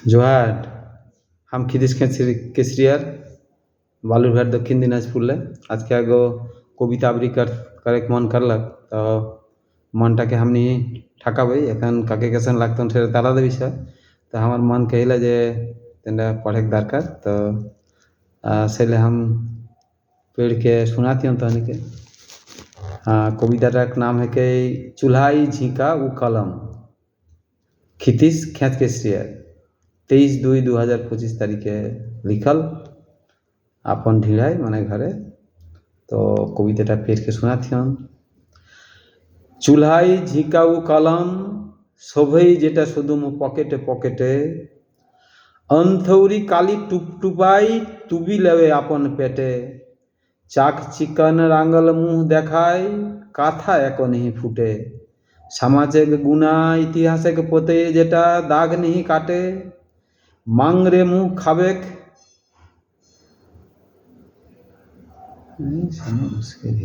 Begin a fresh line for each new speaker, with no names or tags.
जोहार हम खिदिस केसरियर बालूरघाट दक्षिण दिनाजपुर ले आज के एगो कविता आवृत्ति करे के मन करलक तो मनटाके हमनी ठाकाबै एखन काके कैसन लागतन ठेर ताला देवी छ तो हमार मन कहिला जे तेंदा पढ़े के दरकार तो सेले हम पढ़ के सुनाती तहनी के। कविताटाक नाम है के चूल्हाई झीका उ कलम खितिस खेत केसरियर 23/2/2025 तारीखे लिखल अपन ढिलाई माने घरे तो कविताटा पेड़ के सुनाथियन। चूल्हाई झिकाऊ कलम शोभई जेटा सुदुम पकेटे पकेटे अंथौरी काली टुपटुपाई टुबी लेवे अपन पेटे चाक चिकन रांगल मुँह देखाय काथा एको नहीं फूटे समाजेक गुना इतिहासेक पोते जेटा दाग नहीं काटे मांगरे मुँह खावेक मुश्किल